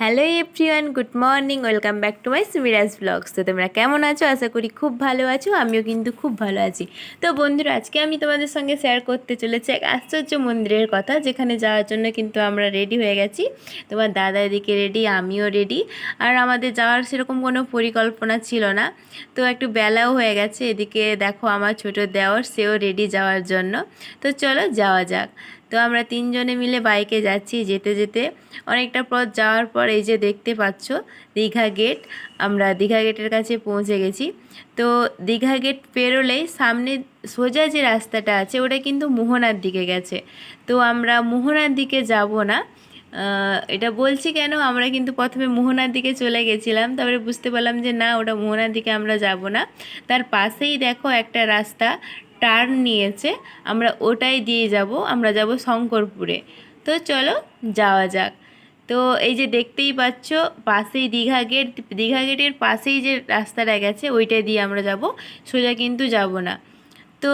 Hello everyone, good morning, welcome back to my Sumiraj blogs. তো তোমরা কেমন আছো? আশা করি খুব ভালো আছো। আমিও কিন্তু খুব ভালো আছি। তো বন্ধুরা, আজকে আমি তোমাদের সঙ্গে শেয়ার করতে চলেছি এক আশ্চর্য মন্দিরের কথা, যেখানে যাওয়ার জন্য কিন্তু আমরা রেডি হয়ে গেছি। তোমার দাদা এদিকে রেডি, আমিও রেডি। আর আমাদের যাওয়ার সেরকম কোনো পরিকল্পনা ছিল না, তো একটু বেলাও হয়ে গেছে। এদিকে দেখো আমার ছোটো দেওর, সেও রেডি যাওয়ার জন্য। তো চলো যাওয়া যাক। তো আমরা তিনজনে মিলে বাইকে যাচ্ছি। যেতে যেতে অনেকটা পথ যাওয়ার পর এই যে দেখতে পাচ্ছ দীঘা গেট, আমরা দীঘা গেটের কাছে পৌঁছে গেছি। তো দীঘা গেট পেরোলেই সামনে সোজা যে রাস্তাটা আছে ওটা কিন্তু মোহনার দিকে গেছে। তো আমরা মোহনার দিকে যাব না। এটা বলছি কেন, আমরা কিন্তু প্রথমে মোহনার দিকে চলে গেছিলাম, তারপরে বুঝতে পারলাম যে না, ওটা মোহনার দিকে আমরা যাব না। তার পাশেই দেখো একটা রাস্তা টার্ন নিয়েছে, আমরা ওটাই দিয়ে যাব। আমরা যাব শঙ্করপুরে। তো চলো যাওয়া যাক। তো এই যে দেখতেই পাচ্ছ পাশেই দীঘা গেট, দীঘা গেটের পাশেই যে রাস্তাটা গেছে ওইটা দিয়ে আমরা যাব, সোজা কিন্তু যাব না। তো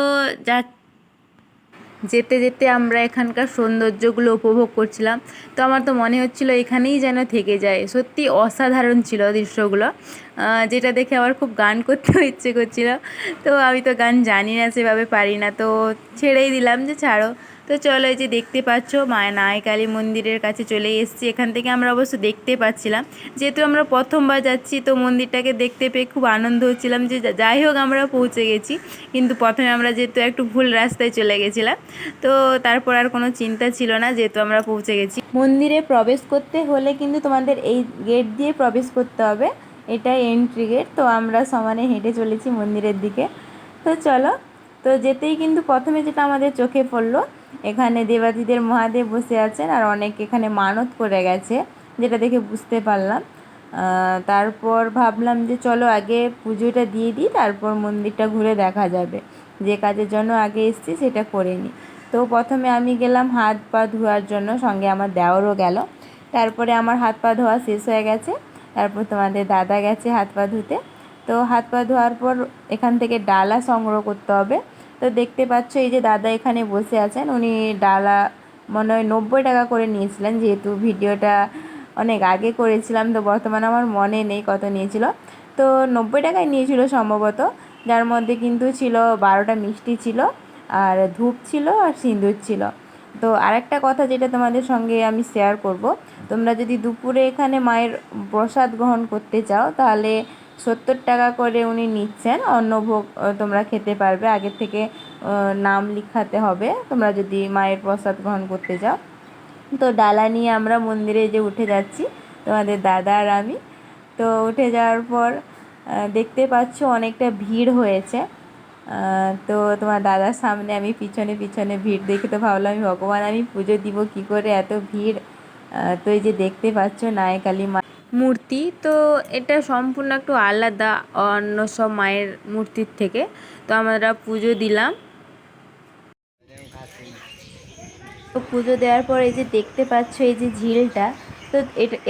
যা যেতে যেতে আমরা এখানকার সৌন্দর্যগুলো উপভোগ করছিলাম। তো আমার তো মনে হচ্ছিল এখানেই যেন থেকে যায়। সত্যি অসাধারণ ছিল দৃশ্যগুলো, যেটা দেখে আমার খুব গান করতেও ইচ্ছে করছিল। তো আমি তো গান জানি না, সেভাবে পারি না, তো ছেড়েই দিলাম যে ছাড়ো। তো চলো, এই যে দেখতে পাচ্ছ নায় কালী মন্দিরের কাছে চলে এসেছি। এখান থেকে আমরা অবশ্য দেখতে পাচ্ছিলাম, যেহেতু আমরা প্রথমবার যাচ্ছি, তো মন্দিরটাকে দেখতে পেয়ে খুব আনন্দ হচ্ছিলাম যে যাই হোক আমরা পৌঁছে গেছি। কিন্তু প্রথমে আমরা যেহেতু একটু ভুল রাস্তায় চলে গেছিলাম, তো তারপর আর কোনো চিন্তা ছিল না, যেহেতু আমরা পৌঁছে গেছি। মন্দিরে প্রবেশ করতে হলে কিন্তু তোমাদের এই গেট দিয়ে প্রবেশ করতে হবে, এটাই এন্ট্রি গেট। তো আমরা সমানে হেঁটে চলেছি মন্দিরের দিকে। তো চলো, তো যেতেই কিন্তু প্রথমে যেটা আমাদের চোখে পড়লো, এখানে দেবাদিদের মহাদেব বসে আছেন আর অনেক এখানে মানত করে গেছে, যেটা দেখে বুঝতে পারলাম। তারপর ভাবলাম যে চলো আগে পুজোটা দিয়ে দিই, তারপর মন্দিরটা ঘুরে দেখা যাবে। যে কাজের জন্য আগে এসেছি সেটা করে নিই। তো প্রথমে আমি গেলাম হাত পা ধোয়ার জন্য, সঙ্গে আমার দেওরও গেল। তারপরে আমার হাত পা ধোয়া শেষ হয়ে গেছে, তারপর তোমাদের দাদা গেছে হাত পা ধুতে। তো হাত পা ধোয়ার পর এখান থেকে ডালা সংগ্রহ করতে হবে। তো দেখতে পাচ্ছ এই যে দাদা এখানে বসে আছেন, উনি ডালা মনে হয় 90 টাকা করে নিয়েছিলেন, যেহেতু ভিডিওটা অনেক আগে করেছিলাম, তো বর্তমানে আমার মনে নেই কত নিয়েছিল। তো 90 টাকায় নিয়েছিল সম্ভবত, যার মধ্যে কিন্তু ছিল 12টা মিষ্টি ছিল, আর ধূপ ছিল, আর সিঁদুর ছিল। তো আরেকটা কথা যেটা তোমাদের সঙ্গে আমি শেয়ার করব, তোমরা যদি দুপুরে এখানে মায়ের প্রসাদ গ্রহণ করতে চাও, তাহলে 70 টাকা করে উনি নিচ্ছেন। অন্নভোগ তোমরা খেতে পারবে, আগের থেকে নাম লিখাতে হবে তোমরা যদি মায়ের প্রসাদ গ্রহণ করতে চাও। তো ডালা নিয়ে আমরা মন্দিরে যে উঠে যাচ্ছি, তোমাদের দাদা আর আমি। তো উঠে যাওয়ার পর দেখতে পাচ্ছ অনেকটা ভিড় হয়েছে। তো তোমার দাদার সামনে, আমি পিছনে পিছনে ভিড় দেখে তো ভাবলাম ভগবান, আমি পুজো দিব কি করে, এত ভিড়। তো এই যে দেখতে পাচ্ছ নায় কালী মা মূর্তি, তো এটা সম্পূর্ণ একটু আলাদা অন্য সব মায়ের মূর্তির থেকে। তো আমরা পুজো দিলাম। তো পুজো দেওয়ার পর এই যে দেখতে পাচ্ছ এই যে ঝিলটা, তো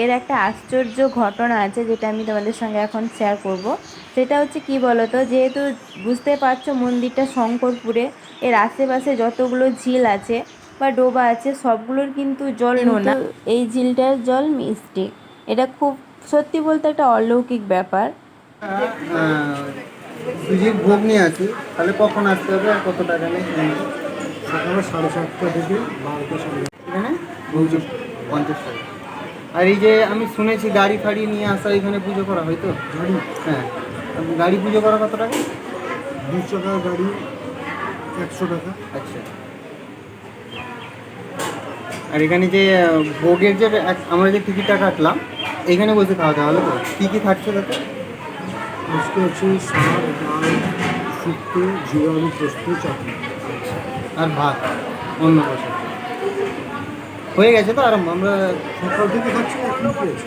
এর একটা আশ্চর্য ঘটনা আছে, যেটা আমি তোমাদের সঙ্গে এখন শেয়ার করব। সেটা হচ্ছে কি বলো তো, যেহেতু বুঝতে পারছো মন্দিরটা শঙ্করপুরে, এর আশেপাশে যতগুলো ঝিল আছে বা ডোবা আছে সবগুলোর কিন্তু জল নোনা, এই ঝিলটার জল মিষ্টি। এটা খুব, সত্যি বলতে একটা অলৌকিক ব্যাপার। সুজির ভোগ নিয়ে আছি, তাহলে কখন আসতে হবে আর কত টাকা নেই? সকালে 7:30 থেকে 12টা সাড়ে এখানে 50 টাকা। আর এই যে আমি শুনেছি গাড়ি ফাড়ি নিয়ে আসা, এখানে পুজো করা হয় তো? গাড়ি হ্যাঁ, গাড়ি পুজো করা কত টাকা? 2 চাকা গাড়ি 100 টাকা। আচ্ছা। আর এখানে যে ভোগের যে আমরা যে টিকিটটা কাটলাম, এখানে বসে খাওয়া দাওয়া হলো তো? কী কী থাকছে তাতে? আজকে হচ্ছে শাক, ডাল, শুক্তো, জিরা আলু পোস্ত, চাটনি। আর ভাত অন্য বসে হয়ে গেছে তো আরম্ভ? আমরা সকাল থেকে খাচ্ছি, এখন পেয়েছি।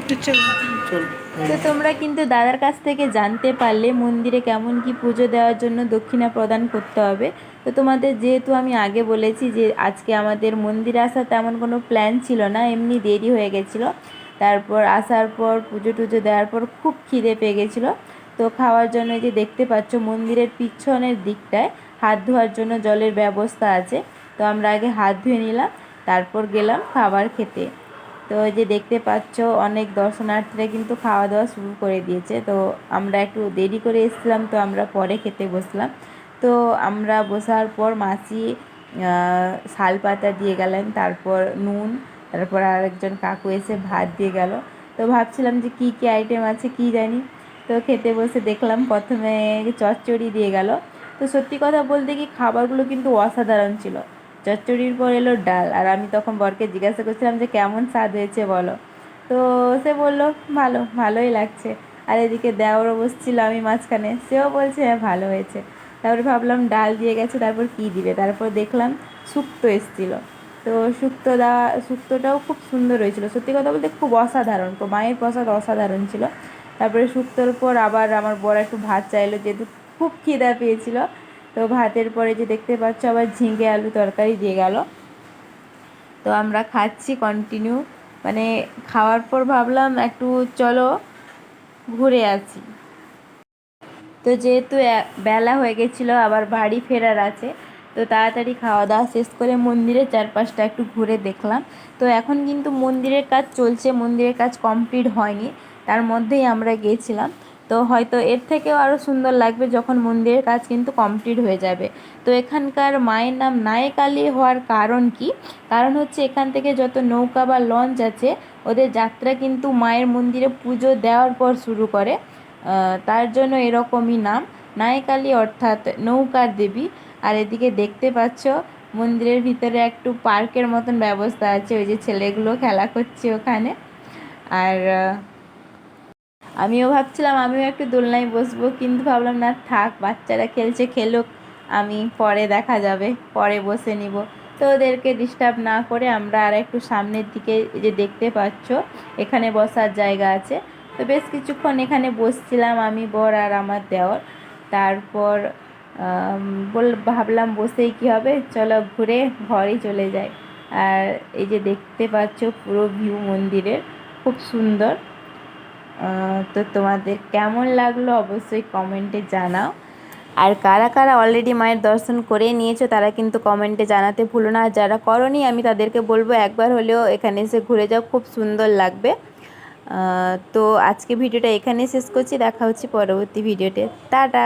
ঠিক আছে, চল। তো তোমরা কিন্তু দাদার কাছ থেকে জানতে পারলে মন্দিরে কেমন কি পুজো দেওয়ার জন্য দক্ষিণা প্রদান করতে হবে। তো তোমাদের যেহেতু আমি আগে বলেছি যে আজকে আমাদের মন্দিরে আসার তেমন কোনো প্ল্যান ছিল না, এমনি দেরি হয়ে গেছিলো। তারপর আসার পর পুজো টুজো দেওয়ার পর খুব খিদে পেয়ে গেছিলো। তো খাওয়ার জন্য যে দেখতে পাচ্ছ মন্দিরের পিছনের দিকটায় হাত ধোয়ার জন্য জলের ব্যবস্থা আছে। তো আমরা আগে হাত ধুয়ে নিলাম, তারপর গেলাম খাবার খেতে। তো এই যে দেখতে পাচ্ছ অনেক দর্শনার্থীরা কিন্তু খাওয়া দাওয়া শুরু করে দিয়েছে। তো আমরা একটু দেরি করে এসেছিলাম, তো আমরা পরে খেতে বসলাম। তো আমরা বসার পর মাসি শাল পাতা দিয়ে গেলেন, তারপর নুন, তারপর আরেকজন কাকু এসে ভাত দিয়ে গেল। তো ভাবছিলাম যে কী কী আইটেম আছে কী জানি। তো খেতে বসে দেখলাম প্রথমে চচ্চড়ি দিয়ে গেল। তো সত্যি কথা বলতে কি খাবারগুলো কিন্তু অসাধারণ ছিল। চচ্চড়ির পর এলো ডাল, আর আমি তখন বরকে জিজ্ঞাসা করছিলাম যে কেমন স্বাদ হয়েছে বলো। তো সে বললো ভালোই লাগছে। আর এদিকে দেওরও বসছিল, আমি মাঝখানে, সেও বলছে হ্যাঁ ভালো হয়েছে। তারপরে ভাবলাম ডাল দিয়ে গেছে, তারপর কী দিবে, তারপর দেখলাম শুক্তো এসেছিলো। তো শুক্তোটাও খুব সুন্দর হয়েছিল, সত্যি কথা বলতে খুব অসাধারণ, তো মায়ের প্রসাদ অসাধারণ ছিল। তারপরে শুক্তোর পর আবার আমার বর একটু ভাত চাইলো, যেহেতু খুব খিদা পেয়েছিল। তো ভাতের পরে যে দেখতে পাচ্ছ আবার ঝিঙে আলু তরকারি দিয়ে গেল। তো আমরা খাচ্ছি কন্টিনিউ, মানে খাওয়ার পর ভাবলাম একটু চলো ঘুরে আসি। তো যেহেতু বেলা হয়ে গেছিলো, আবার বাড়ি ফেরার আছে, তো তাড়াতাড়ি খাওয়া দাওয়া শেষ করে মন্দিরের চারপাশটা একটু ঘুরে দেখলাম। তো এখন কিন্তু মন্দিরের কাজ চলছে, মন্দিরের কাজ কমপ্লিট হয়নি, তার মধ্যেই আমরা গিয়েছিলাম। তো হয়তো এর থেকেও আরও সুন্দর লাগবে যখন মন্দিরের কাজ কিন্তু কমপ্লিট হয়ে যাবে। তো এখানকার মায়ের নাম নায়েকালী হওয়ার কারণ কি? কারণ হচ্ছে এখান থেকে যত নৌকা বা লঞ্চ আছে ওদের যাত্রা কিন্তু মায়ের মন্দিরে পুজো দেওয়ার পর শুরু করে, তার জন্য এরকমই নাম নায়েকালী, অর্থাৎ নৌকার দেবী। আর এদিকে দেখতে পাচ্ছ মন্দিরের ভিতরে একটু পার্কের মতন ব্যবস্থা আছে, ওই যে ছেলেগুলো খেলা করছে ওখানে। আর আমিও ভাবছিলাম আমিও একটু দোলনায় বসবো, কিন্তু ভাবলাম না থাক, বাচ্চারা খেলছে খেলুক, আমি পরে দেখা যাবে, পরে বসে নিব। তো ওদেরকে ডিস্টার্ব না করে আমরা আর একটু সামনের দিকে, যে দেখতে পাচ্ছ এখানে বসার জায়গা আছে। তো বেশ কিছুক্ষণ এখানে বসছিলাম আমি, বর আর আমার দেওর। তারপর ভাবলাম বসেই কী হবে, চলো ঘুরে ঘরেই চলে যাই। আর এই যে দেখতে পাচ্ছ পুরো ভিউ মন্দিরের, খুব সুন্দর। তো তোমাদের কেমন লাগলো অবশ্যই কমেন্টে জানাও। আর কারা কারা অলরেডি মায়ের দর্শন করে নিয়েছো তারা কিন্তু কমেন্টে জানাতে ভুলো না। আর যারা করোনি আমি তাদেরকে বলবো একবার হলেও এখানে এসে ঘুরে যাও, খুব সুন্দর লাগবে। তো আজকে ভিডিওটা এখানেই শেষ করছি, দেখা হচ্ছে পরবর্তী ভিডিওতে। টাটা।